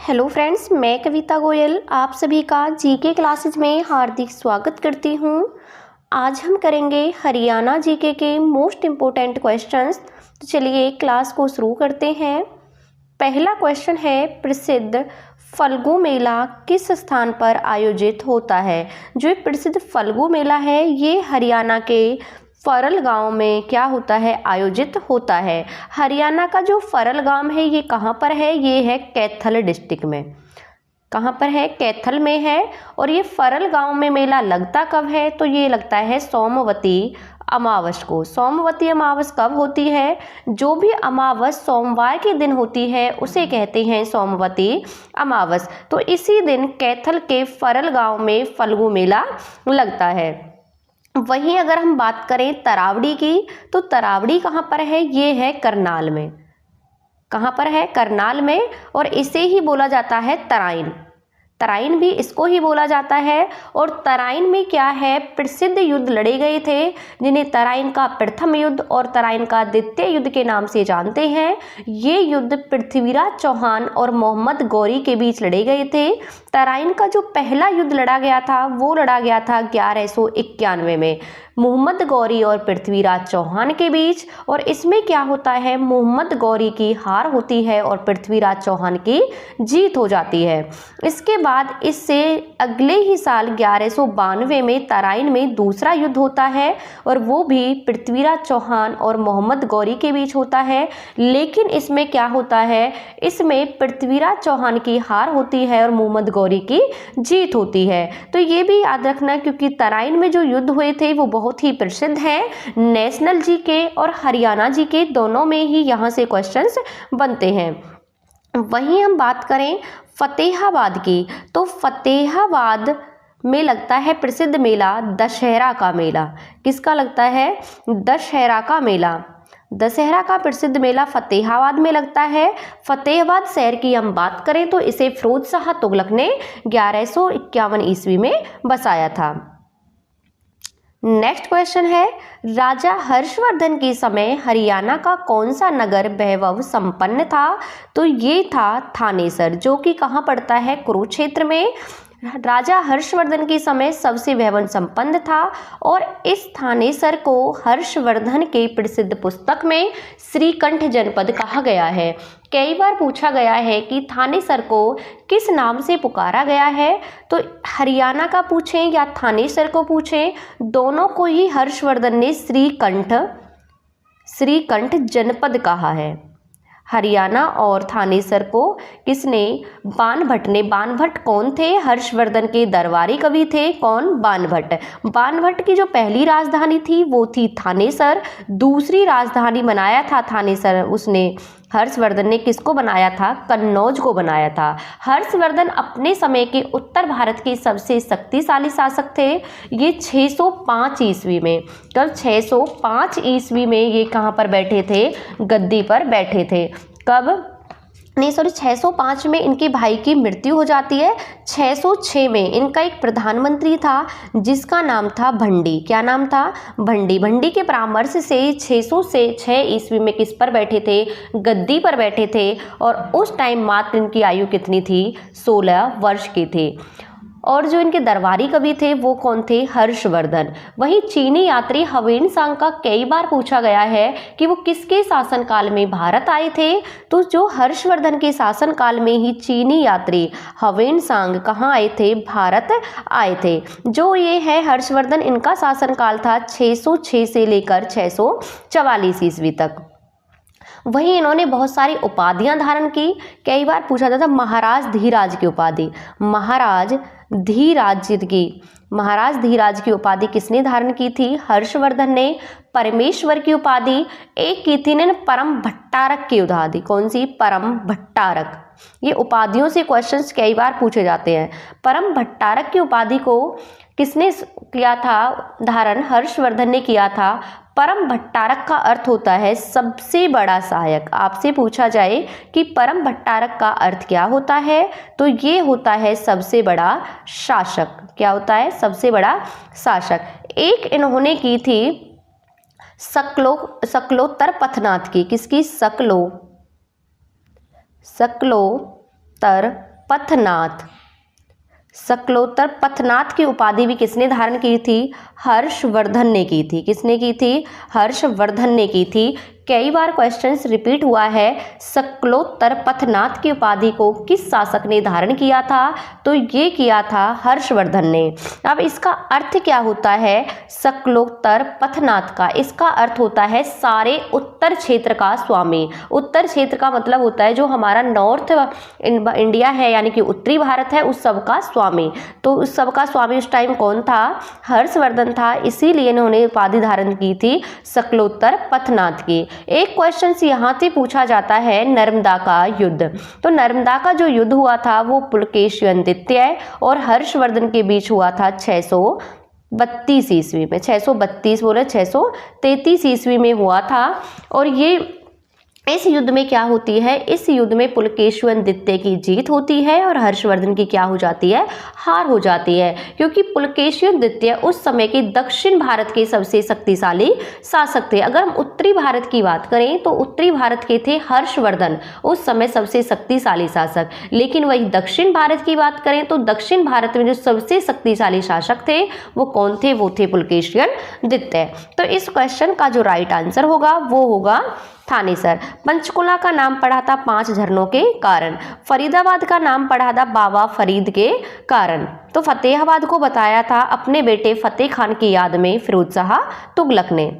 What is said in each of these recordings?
Hello friends, मैं कविता गोयल आप सभी का जीके क्लासेज में हार्दिक स्वागत करती हूँ। आज हम करेंगे हरियाणा जीके के मोस्ट इम्पोर्टेंट क्वेश्चंस। तो चलिए क्लास को शुरू करते हैं। पहला क्वेश्चन है, प्रसिद्ध फल्गु मेला किस स्थान पर आयोजित होता है। जो एक प्रसिद्ध फल्गु मेला है ये हरियाणा के फरल गांव में क्या होता है, आयोजित होता है। हरियाणा का जो फरल गांव है ये कहाँ पर है, ये है कैथल डिस्ट्रिक्ट में। कहाँ पर है, कैथल में है। और ये फरल गांव में मेला लगता कब है, तो ये लगता है सोमवती अमावस को। सोमवती अमावस कब होती है, जो भी अमावस सोमवार के दिन होती है उसे कहते हैं सोमवती अमावस। तो इसी दिन कैथल के फरल गांव में फल्गु मेला लगता है। वहीं अगर हम बात करें तरावड़ी की, तो तरावड़ी कहाँ पर है, ये है करनाल में। कहाँ पर है, करनाल में। और इसे ही बोला जाता है तराइन। तराइन भी इसको ही बोला जाता है। और तराइन में क्या है, प्रसिद्ध युद्ध लड़े गए थे जिन्हें तराइन का प्रथम युद्ध और तराइन का द्वितीय युद्ध के नाम से जानते हैं। ये युद्ध पृथ्वीराज चौहान और मोहम्मद गौरी के बीच लड़े गए थे। तराइन का जो पहला युद्ध लड़ा गया था वो लड़ा गया था 1191 में मोहम्मद गौरी और पृथ्वीराज चौहान के बीच। और इसमें क्या होता है, मोहम्मद गौरी की हार होती है और पृथ्वीराज चौहान की जीत हो जाती है। इसके बाद इससे अगले ही साल 1192 में तराइन में दूसरा युद्ध होता है और वो भी पृथ्वीराज चौहान और मोहम्मद गौरी के बीच होता है। लेकिन इसमें क्या होता है, इसमें पृथ्वीराज चौहान की हार होती है और मोहम्मद गौरी की जीत होती है। तो ये भी याद रखना, क्योंकि तराइन में जो युद्ध हुए थे वो बहुत ही प्रसिद्ध हैं। नेशनल जीके और हरियाणा जीके दोनों में ही यहाँ से क्वेश्चंस बनते हैं। वहीं हम बात करें फतेहाबाद की, तो फतेहाबाद में लगता है प्रसिद्ध मेला दशहरा का मेला। किसका लगता है, दशहरा का मेला। दशहरा का प्रसिद्ध मेला फतेहाबाद में लगता है। फतेहाबाद शहर की हम बात करें तो इसे फिरोज शाह तुगलक ने 1151 ईस्वी में बसाया था। नेक्स्ट क्वेश्चन है, राजा हर्षवर्धन के समय हरियाणा का कौन सा नगर वैभव संपन्न था। तो ये था थानेसर, जो कि कहाँ पड़ता है, कुरुक्षेत्र में। राजा हर्षवर्धन के समय सबसे वैभव संपन्न था। और इस थानेसर को हर्षवर्धन के प्रसिद्ध पुस्तक में श्रीकंठ जनपद कहा गया है। कई बार पूछा गया है कि थानेसर को किस नाम से पुकारा गया है, तो हरियाणा का पूछें या थानेसर को पूछें, दोनों को ही हर्षवर्धन ने श्रीकंठ जनपद कहा है। हरियाणा और थानेसर को किसने, बाणभट्ट ने। बाणभट्ट कौन थे, हर्षवर्धन के दरबारी कवि थे। कौन, बाणभट्ट। बाणभट्ट की जो पहली राजधानी थी वो थी थानेसर। दूसरी राजधानी बनाया था थानेसर उसने, हर्षवर्धन ने किसको बनाया था, कन्नौज को बनाया था। हर्षवर्धन अपने समय के उत्तर भारत के सबसे शक्तिशाली शासक थे। ये 605 ईस्वी में, कब, 605 ईस्वी में ये कहाँ पर बैठे थे, गद्दी पर बैठे थे। कब, नहीं सॉरी, 605 में इनके भाई की मृत्यु हो जाती है। 606 में इनका एक प्रधानमंत्री था जिसका नाम था भंडी। क्या नाम था, भंडी। भंडी के परामर्श से 606 ईस्वी में किस पर बैठे थे, गद्दी पर बैठे थे। और उस टाइम मात्र इनकी आयु कितनी थी, 16 वर्ष की थी। और जो इनके दरबारी कवि थे वो कौन थे, हर्षवर्धन। वहीं चीनी यात्री ह्वेन सांग का कई बार पूछा गया है कि वो किसके शासनकाल में भारत आए थे। तो जो हर्षवर्धन के शासनकाल में ही चीनी यात्री ह्वेन सांग कहाँ आए थे, भारत आए थे। जो ये है हर्षवर्धन, इनका शासनकाल था 606 से लेकर 644 ईस्वी तक। वहीं इन्होंने बहुत सारी उपाधियां धारण की। कई बार पूछा जाता था महाराज धीराज की उपाधि। महाराज धीराज की उपाधि किसने धारण की थी, हर्षवर्धन ने। परमेश्वर की उपाधि एक की थी ने परम भट्टारक की उपाधि। कौन सी, परम भट्टारक। ये उपाधियों से क्वेश्चंस कई बार पूछे जाते हैं। परम भट्टारक की उपाधि को किसने किया था धारण, हर्षवर्धन ने किया था। परम भट्टारक का अर्थ होता है सबसे बड़ा सहायक। आपसे पूछा जाए कि परम भट्टारक का अर्थ क्या होता है, तो ये होता है सबसे बड़ा शासक। क्या होता है, सबसे बड़ा शासक। एक इन्होंने की थी सकलोत्तर पथनाथ की। किसकी, सकलोत्तर पथनाथ, शकलोत्तर पथनाथ की उपाधि भी किसने धारण की थी? हर्षवर्धन ने की थी। किसने की थी? हर्षवर्धन ने की थी। कई बार क्वेश्चंस रिपीट हुआ है। शकलोत्तर पथनाथ की उपाधि को किस शासक ने धारण किया था? तो ये किया था हर्षवर्धन ने। अब इसका अर्थ क्या होता है शकलोत्तर पथनाथ का? इसका अर्थ होता है सारे उत्तर क्षेत्र का स्वामी। उत्तर क्षेत्र का मतलब होता है जो हमारा नॉर्थ इंडिया है, यानी कि उत्तरी भारत है, उस सब का स्वामी। तो उस सब का स्वामी उस टाइम कौन था? हर्षवर्धन था। इसीलिए इन्होंने उपाधि धारण की थी शकलोत्तर पथनाथ की। एक क्वेश्चन यहाँ से पूछा जाता है नर्मदा का युद्ध। तो नर्मदा का जो युद्ध हुआ था वो पुलकेशिन द्वितीय और हर्षवर्धन के बीच हुआ था 632 ईस्वी में। 632 बोले 633 ईस्वी में हुआ था। और ये इस युद्ध में क्या होती है? इस युद्ध में पुलकेशिन द्वितीय की जीत होती है और हर्षवर्धन की क्या हो जाती है? हार हो जाती है। क्योंकि पुलकेशिन द्वितीय उस समय के दक्षिण भारत के सबसे शक्तिशाली शासक थे। अगर हम उत्तरी भारत की बात करें तो उत्तरी भारत के थे हर्षवर्धन, उस समय सबसे शक्तिशाली शासक। लेकिन वही दक्षिण भारत की बात करें तो दक्षिण भारत में जो सबसे शक्तिशाली शासक थे वो कौन थे? वो थे पुलकेशिन द्वितीय। तो इस क्वेश्चन का जो राइट आंसर होगा वो होगा थानेसर। पंचकुला का नाम पड़ा था 5 झरनों के कारण। फरीदाबाद का नाम पड़ा था बाबा फरीद के कारण। तो फतेहाबाद को बताया था अपने बेटे फतेह खान की याद में फिरोज शाह तुगलक ने।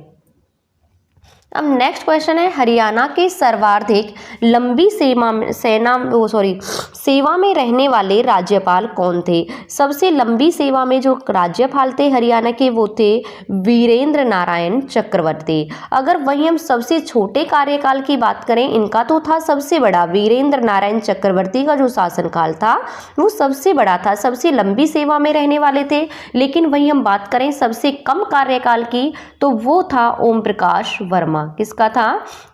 अब नेक्स्ट क्वेश्चन है हरियाणा के सर्वाधिक लंबी सेवा में रहने वाले राज्यपाल कौन थे? सबसे लंबी सेवा में जो राज्यपाल थे हरियाणा के वो थे वीरेंद्र नारायण चक्रवर्ती। अगर वहीं हम सबसे छोटे कार्यकाल की बात करें, इनका तो था सबसे बड़ा। वीरेंद्र नारायण चक्रवर्ती का जो शासनकाल था वो सबसे बड़ा था, सबसे लंबी सेवा में रहने वाले थे। लेकिन वहीं हम बात करें सबसे कम कार्यकाल की तो वो था ओम प्रकाश वर्मा। किसका था?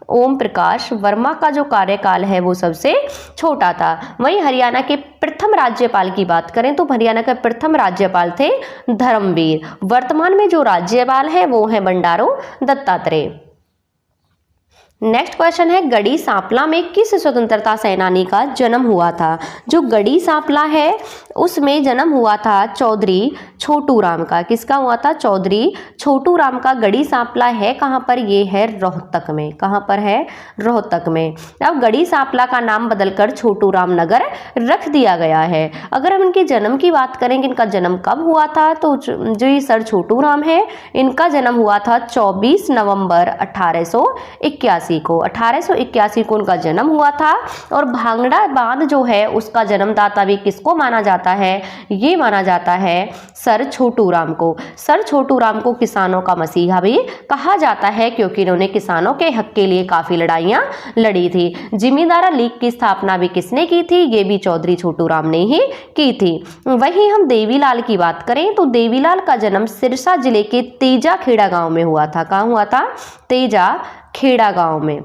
ओम प्रकाश वर्मा का जो कार्यकाल है वो सबसे छोटा था। वहीं हरियाणा के प्रथम राज्यपाल की बात करें तो हरियाणा के प्रथम राज्यपाल थे धर्मवीर। वर्तमान में जो राज्यपाल है वो है बंडारू दत्तात्रेय। नेक्स्ट क्वेश्चन है गढ़ी सांपला में किस स्वतंत्रता सेनानी का जन्म हुआ था? जो गढ़ी सांपला है उसमें जन्म हुआ था चौधरी छोटू राम का। किसका हुआ था? चौधरी छोटू राम का। गढ़ी सांपला है कहाँ पर? ये है रोहतक में। कहाँ पर है? रोहतक में। अब गढ़ी सांपला का नाम बदलकर छोटू राम नगर रख दिया गया है। अगर हम इनके जन्म की बात करें कि इनका जन्म कब हुआ था तो जो ये सर छोटू राम है इनका जन्म हुआ था 24 नवंबर 1881 को। 1881 को उनका जन्म हुआ था। और भांगड़ा बांध जो है उसका जन्मदाता भी किसको माना जाता है? ये माना जाता है सर छोटू राम को। सर छोटू राम को किसानों का मसीहा भी कहा जाता है क्योंकि इन्होंने किसानों के हक के लिए काफी लड़ाइयां लड़ी थी। जिमीदारा लीग की स्थापना भी किसने की थी? ये भी चौधरी छोटू राम ने ही की थी। वहीं हम देवीलाल की बात करें तो देवीलाल का जन्म सिरसा जिले के तेजा खेड़ा गांव में हुआ था। कहाँ हुआ था? तेजा खेड़ा गांव में।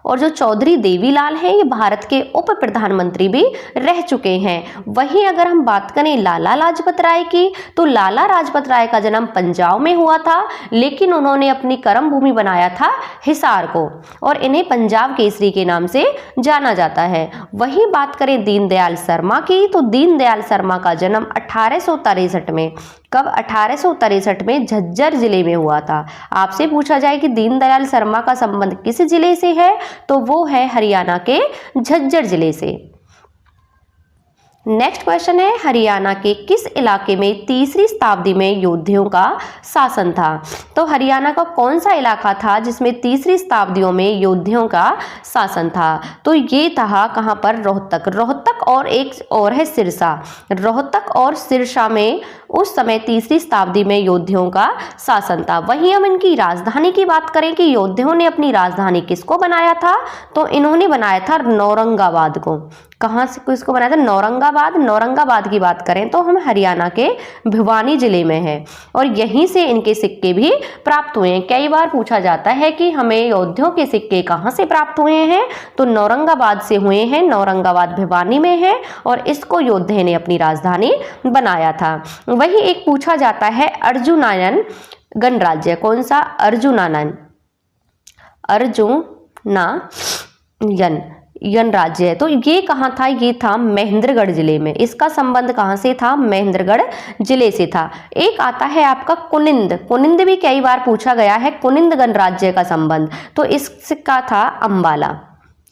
और जो चौधरी देवीलाल है ये भारत के उप प्रधानमंत्री भी रह चुके हैं। वहीं अगर हम बात करें लाला लाजपत राय की तो लाला लाजपत राय का जन्म पंजाब में हुआ था, लेकिन उन्होंने अपनी कर्म भूमि बनाया था हिसार को और इन्हें पंजाब केसरी के नाम से जाना जाता है। वहीं बात करें दीनदयाल शर्मा की तो दीनदयाल शर्मा का जन्म 1863 में, कब? 1863 में झज्जर जिले में हुआ था। आपसे पूछा जाए कि दीनदयाल शर्मा का संबंध किस जिले से है तो वो है हरियाणा के झज्जर जिले से। नेक्स्ट क्वेश्चन है हरियाणा के किस इलाके में तीसरी शताब्दी में योद्धियों का शासन था? तो हरियाणा का कौन सा इलाका था जिसमें तीसरी शताब्दियों में योद्धियों का शासन था? तो ये था कहाँ पर? रोहतक। रोहतक और एक और है सिरसा। रोहतक और सिरसा में उस समय तीसरी शताब्दी में योद्धियों का शासन था। वहीं हम इनकी राजधानी की बात करें कि योद्धियों ने अपनी राजधानी किसको बनाया था तो इन्होंने बनाया था नौरंगाबाद को। कहाँ से किसको बनाया था? नौरंगाबाद। नौरंगाबाद की बात करें तो हम हरियाणा के भिवानी जिले में हैं और यहीं से इनके सिक्के भी प्राप्त हुए हैं। कई बार पूछा जाता है कि हमें योद्धियों के सिक्के कहाँ से प्राप्त हुए हैं तो नौरंगाबाद से हुए हैं। नौरंगाबाद भिवानी में है और इसको योद्धे ने अपनी राजधानी बनाया था। वही एक पूछा जाता है अर्जुनायन गणराज्य। कौन सा? अर्जुनायन। अर्जुनायन गणराज्य है, तो ये कहाँ था, ये था महेंद्रगढ़ जिले में। इसका संबंध कहाँ से था, महेंद्रगढ़ जिले से था। एक आता है आपका कुनिंद, कुनिंद भी कई बार पूछा गया है, कुनिंद गणराज्य का संबंध, तो इसका था अंबाला।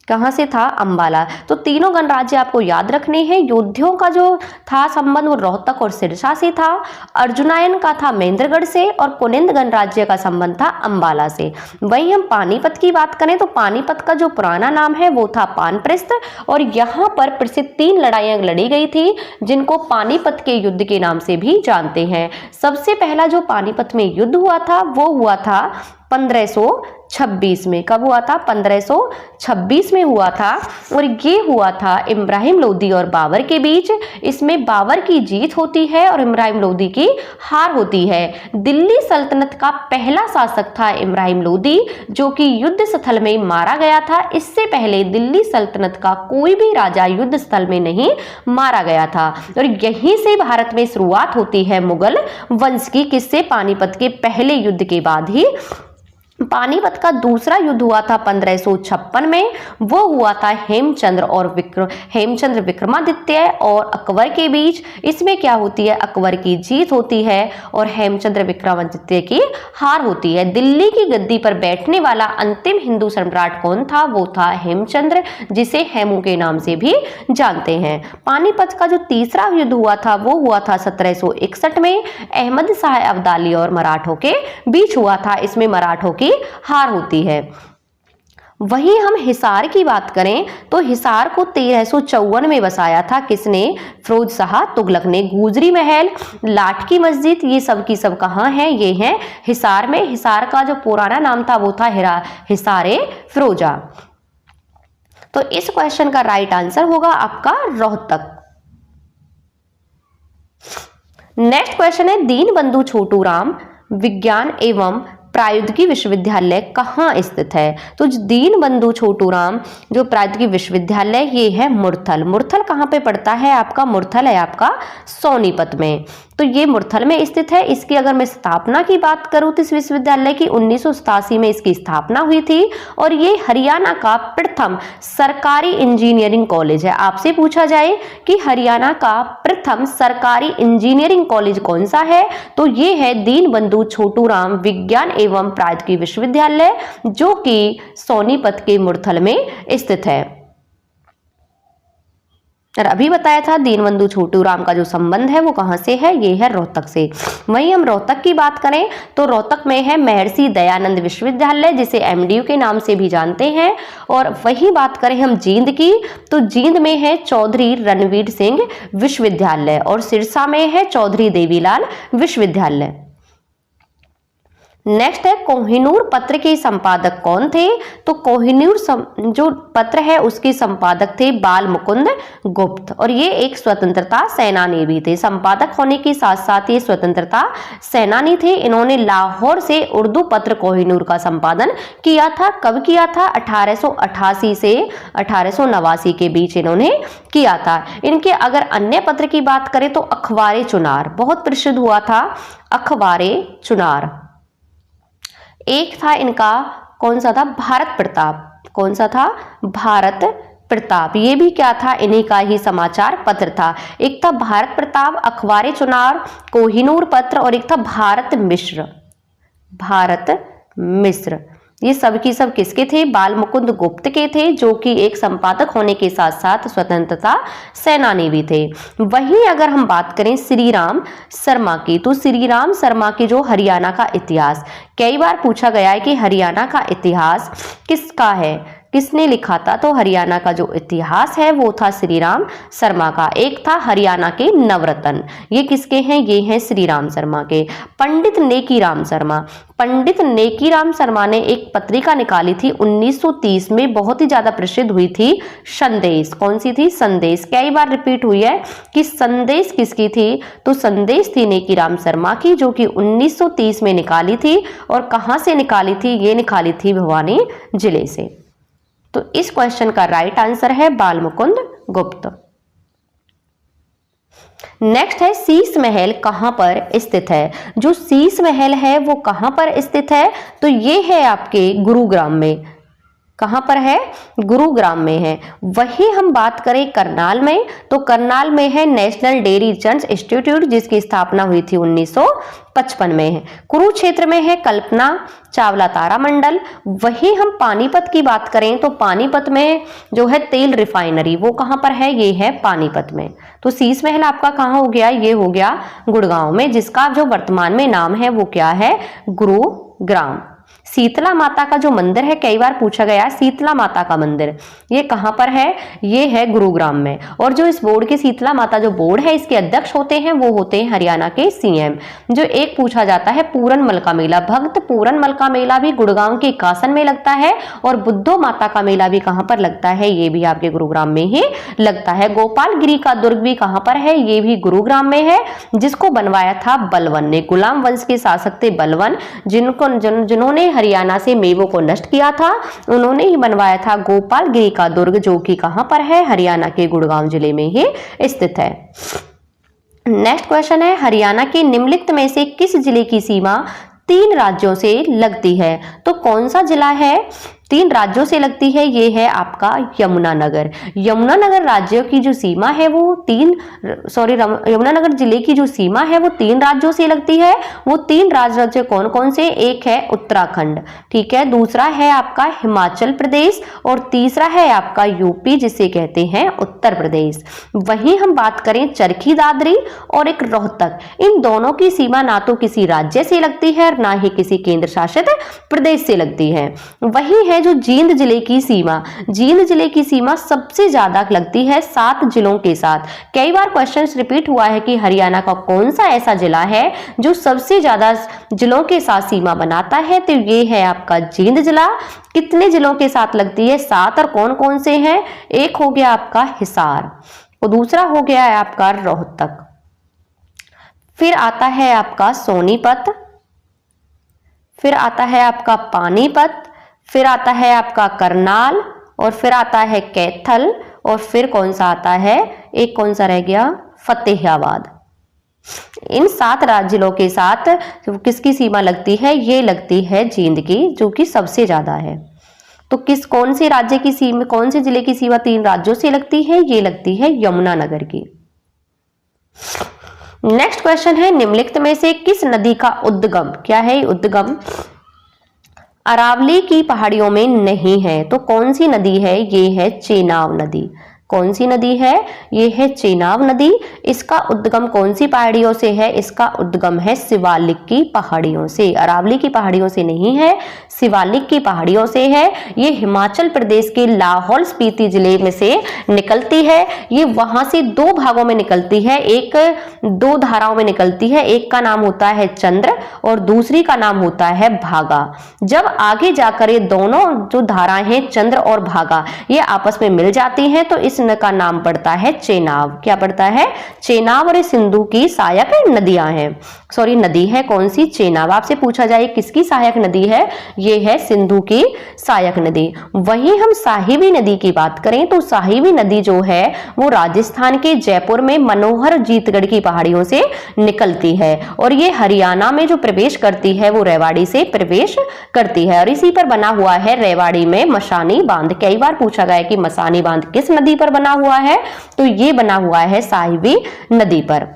कहाँ से था, अंबाला। तो तीनों गणराज्य आपको याद रखने हैं। योद्धियों का जो था संबंध वो रोहतक और सिरसा से था, अर्जुनायन का था महेंद्रगढ़ से, और कुनिंद गणराज्य का संबंध था अंबाला से। वहीं हम पानीपत की बात करें तो पानीपत का जो पुराना नाम है वो था पानप्रस्थ, और यहाँ पर प्रसिद्ध 3 लड़ाइयाँ लड़ी गई थी जिनको पानीपत के युद्ध के नाम से भी जानते हैं। सबसे पहला जो पानीपत में युद्ध हुआ था वो हुआ था 1526 में। कब हुआ था, 1526 में हुआ था, और ये हुआ था इब्राहिम लोदी और बाबर के बीच। इसमें बाबर की जीत होती है और इब्राहिम लोदी की हार होती है। दिल्ली सल्तनत का पहला शासक था इब्राहिम लोदी, जो कि युद्ध स्थल में मारा गया था। इससे पहले दिल्ली सल्तनत का कोई भी राजा युद्ध स्थल में नहीं मारा गया था, और यहीं से भारत में शुरुआत होती है मुगल वंश की। किससे, पानीपत के पहले युद्ध के बाद ही। पानीपत का दूसरा युद्ध हुआ था 1556 में, वो हुआ था हेमचंद्र विक्रमादित्य और अकबर के बीच। इसमें क्या होती है, अकबर की जीत होती है और हेमचंद्र विक्रमादित्य की हार होती है। दिल्ली की गद्दी पर बैठने वाला अंतिम हिंदू सम्राट कौन था, वो था हेमचंद्र, जिसे हेमू के नाम से भी जानते हैं। पानीपत का जो तीसरा युद्ध हुआ था वो हुआ था 1761 में, अहमद शाह अब्दाली और मराठों के बीच हुआ था। इसमें मराठों की हार होती है। वहीं हम हिसार की बात करें तो हिसार को 1354 में बसाया था किसने, फिरोज शाह तुगलक ने। गुजरी महल, लाठ की मस्जिद, ये सब की सब कहाँ हैं, ये हैं हिसार में। हिसार का जो पुराना नाम था वो था हिसारे फिरोजा। तो इस क्वेश्चन का राइट आंसर होगा आपका रोहतक। नेक्स्ट क्वेश्चन है, दीनबंधु छोटूराम विज्ञान एवं प्रायोगिकी विश्वविद्यालय कहाँ स्थित है। तो दीनबंधु छोटूराम जो प्रायोगिकी विश्वविद्यालय ये है मुरथल। मुरथल कहाँ पे पड़ता है आपका, मुरथल है आपका सोनीपत में। तो ये मुरथल में स्थित है। इसकी अगर मैं स्थापना की बात करूँ तो इस विश्वविद्यालय की 1987 में इसकी स्थापना हुई थी, और ये हरियाणा का प्रथम सरकारी इंजीनियरिंग कॉलेज है। आपसे पूछा जाए कि हरियाणा का प्रथम सरकारी इंजीनियरिंग कॉलेज कौन सा है, तो ये है दीनबंधु छोटूराम विज्ञान एवं प्रायोगिकी विश्वविद्यालय, जो कि सोनीपत के मुरथल में स्थित है। और अभी बताया था दीनबंधु छोटूराम का जो संबंध है वो कहां से है, ये है रोहतक से। वहीं हम रोहतक की बात करें तो रोहतक में है महर्षि दयानंद विश्वविद्यालय, जिसे एमडीयू के नाम से भी जानते हैं। और वही बात करें हम जींद की तो जींद में है चौधरी रणवीर सिंह विश्वविद्यालय, और सिरसा में है चौधरी देवीलाल विश्वविद्यालय। नेक्स्ट है, कोहिनूर पत्र के संपादक कौन थे। तो कोहिनूर जो पत्र है उसके संपादक थे बाल मुकुंद गुप्त, और ये एक स्वतंत्रता सेनानी भी थे। संपादक होने के साथ साथ ये स्वतंत्रता सेनानी थे। इन्होंने लाहौर से उर्दू पत्र कोहिनूर का संपादन किया था। कब किया था, 1888 से 1889 के बीच इन्होंने किया था। इनके अगर अन्य पत्र की बात करें तो अखबारे चुनार बहुत प्रसिद्ध हुआ था, अखबारे चुनार। एक था इनका कौन सा था, भारत प्रताप। कौन सा था, भारत प्रताप। ये भी क्या था, इन्हीं का ही समाचार पत्र था। एक था भारत प्रताप, अखबारे चुनार, कोहिनूर पत्र, और एक था भारत मिश्र। भारत मिश्र ये सब की सब किसके थे, बाल मुकुंद गुप्त के थे, जो कि एक संपादक होने के साथ साथ स्वतंत्रता सेनानी भी थे। वहीं अगर हम बात करें श्री राम शर्मा की, तो श्री राम शर्मा की जो हरियाणा का इतिहास, कई बार पूछा गया है कि हरियाणा का इतिहास किसका है, किसने लिखा था। तो हरियाणा का जो इतिहास है वो था श्री राम शर्मा का। एक था हरियाणा के नवरत्न, ये किसके हैं, ये हैं श्री राम शर्मा के। पंडित नेकीराम शर्मा, पंडित नेकीराम शर्मा ने एक पत्रिका निकाली थी 1930 में, बहुत ही ज्यादा प्रसिद्ध हुई थी, संदेश। कौन सी थी, संदेश। कई बार रिपीट हुई है कि संदेश किसकी थी, तो संदेश थी नेकीराम शर्मा की, जो कि 1930 में निकाली थी। और कहां से निकाली थी, ये निकाली थी भिवानी जिले से। तो इस क्वेश्चन का राइट आंसर है बाल मुकुंद गुप्त। नेक्स्ट है, शीश महल कहां पर स्थित है। जो शीश महल है वो कहां पर स्थित है, तो ये है आपके गुरुग्राम में। कहाँ पर है, गुरुग्राम में है। वही हम बात करें करनाल में, तो करनाल में है नेशनल डेयरी रिसर्च इंस्टीट्यूट, जिसकी स्थापना हुई थी 1955 में है। कुरुक्षेत्र में है कल्पना चावला तारामंडल। वही हम पानीपत की बात करें तो पानीपत में जो है तेल रिफाइनरी, वो कहाँ पर है, ये है पानीपत में। तो शीश महल आपका कहाँ हो गया, ये हो गया गुड़गांव में, जिसका जो वर्तमान में नाम है वो क्या है, गुरुग्राम। शीतला माता का जो मंदिर है, कई बार पूछा गया है शीतला माता का मंदिर, ये कहाँ पर है, ये है गुरुग्राम में। और जो इस बोर्ड के शीतला माता जो बोर्ड है, इसके अध्यक्ष होते हैं वो होते हैं हरियाणा के सीएम। जो एक पूछा जाता है पूरनमल का मेला, भक्त पूरनमल का मेला भी गुड़गांव के कासन में लगता है, और बुद्धो माता का मेला भी कहाँ पर लगता है, ये भी आपके गुरुग्राम में ही लगता है। गोपालगिरी का दुर्ग भी कहाँ पर है, ये भी गुरुग्राम में है, जिसको बनवाया था बलवन ने। गुलाम वंश के शासक थे बलवन, जिन्होंने हरियाणा से मेवों को नष्ट किया था, उन्होंने ही बनवाया था गोपालगिरी का दुर्ग, जो कि कहां पर है, हरियाणा के गुड़गांव जिले में ही स्थित है। नेक्स्ट क्वेश्चन है, हरियाणा के निम्नलिखित में से किस जिले की सीमा 3 राज्यों से लगती है? तो कौन सा जिला है 3 राज्यों से लगती है, ये है आपका यमुनानगर। यमुनानगर राज्य की जो सीमा है वो यमुनानगर जिले की जो सीमा है वो 3 राज्यों से लगती है। वो 3 राज्य कौन कौन से, एक है उत्तराखंड, ठीक है, दूसरा है आपका हिमाचल प्रदेश, और तीसरा है आपका यूपी, जिसे कहते हैं उत्तर प्रदेश। वहीं हम बात करें चरखी दादरी और एक रोहतक, इन दोनों की सीमा ना तो किसी राज्य से लगती है और ना ही किसी केंद्र शासित प्रदेश से लगती है। वही है जो जींद जिले की सीमा, जींद जिले की सीमा सबसे ज्यादा लगती है 7 जिलों के साथ। कई बार क्वेश्चन रिपीट हुआ है कि हरियाणा का कौन सा ऐसा जिला है जो सबसे ज्यादा जिलों के साथ सीमा बनाता है, तो ये है आपका जींद जिला। कितने जिलों के साथ लगती है, 7, और कौन कौन से हैं, एक हो गया आपका हिसार और दूसरा हो गया है आपका रोहतक, फिर आता है आपका सोनीपत, फिर आता है आपका पानीपत, फिर आता है आपका करनाल, और फिर आता है कैथल, और फिर कौन सा आता है, एक कौन सा रह गया, फतेहाबाद। इन 7 जिलों के साथ किसकी सीमा लगती है, ये लगती है जींद की, जो कि सबसे ज्यादा है। तो कौन से राज्य की सीमा, कौन से जिले की सीमा 3 राज्यों से लगती है, ये लगती है यमुनानगर की। नेक्स्ट क्वेश्चन है, निम्नलिखित में से किस नदी का उद्गम, क्या है उद्गम, अरावली की पहाड़ियों में नहीं है? तो कौन सी नदी है, ये है चेनाब नदी। कौन सी नदी है, ये है चेनाब नदी। इसका उद्गम कौन सी पहाड़ियों से है, इसका उद्गम है शिवालिक की पहाड़ियों से, अरावली की पहाड़ियों से नहीं है, शिवालिक की पहाड़ियों से है। ये हिमाचल प्रदेश के लाहौल स्पीति जिले में से निकलती है। ये वहां से 2 भागों में निकलती है, एक 2 धाराओं में निकलती है, एक का नाम होता है चंद्र और दूसरी का नाम होता है भागा। जब आगे जाकर ये दोनों जो धाराएं हैं चंद्र और भागा, ये आपस में मिल जाती हैं, तो इस का नाम पड़ता है चेनाब। क्या पड़ता है, चेनाब। और सिंधु की सहायक नदियां हैं, सॉरी नदी है कौन सी, चेनाब। आपसे पूछा जाए किसकी सहायक नदी है, ये है सिंधु की सहायक नदी। वहीं हम साहिबी नदी की बात करें तो साहिबी नदी जो है वो राजस्थान के जयपुर में मनोहर जीतगढ़ की पहाड़ियों से निकलती है, और ये हरियाणा में जो प्रवेश करती है वो रेवाड़ी से प्रवेश करती है, और इसी पर बना हुआ है रेवाड़ी में मसानी बांध। कई बार पूछा गया कि मसानी बांध किस नदी पर बना हुआ है, तो ये बना हुआ है साहिबी नदी पर।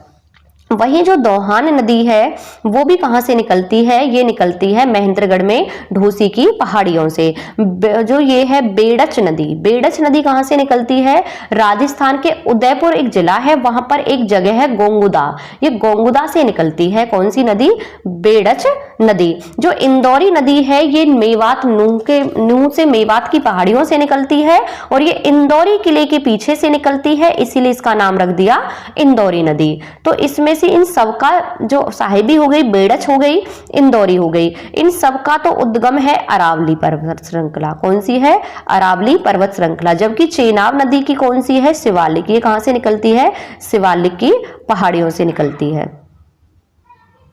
वहीं जो दोहान नदी है वो भी कहां से निकलती है, ये निकलती है महेंद्रगढ़ में ढोसी की पहाड़ियों से। जो ये है बेड़च नदी, बेड़च नदी कहां से निकलती है, राजस्थान के उदयपुर एक जिला है, वहां पर एक जगह है गोंगुदा, ये गोंगुदा से निकलती है कौन सी नदी, बेड़च नदी। जो इंदौरी नदी है ये मेवात नूह से मेवात की पहाड़ियों से निकलती है, और ये इंदौरी किले के पीछे से निकलती है, इसीलिए इसका नाम रख दिया इंदौरी नदी। तो इसमें से इन सबका जो साहिबी हो गई, बेड़च हो गई, इंदौरी हो गई, इन सबका तो उद्गम है अरावली पर्वत श्रृंखला। कौन सी है, अरावली पर्वत श्रृंखला। जबकि चेनाब नदी की कौन सी है, शिवालिक। ये कहां से निकलती है, शिवालिक की पहाड़ियों से निकलती है।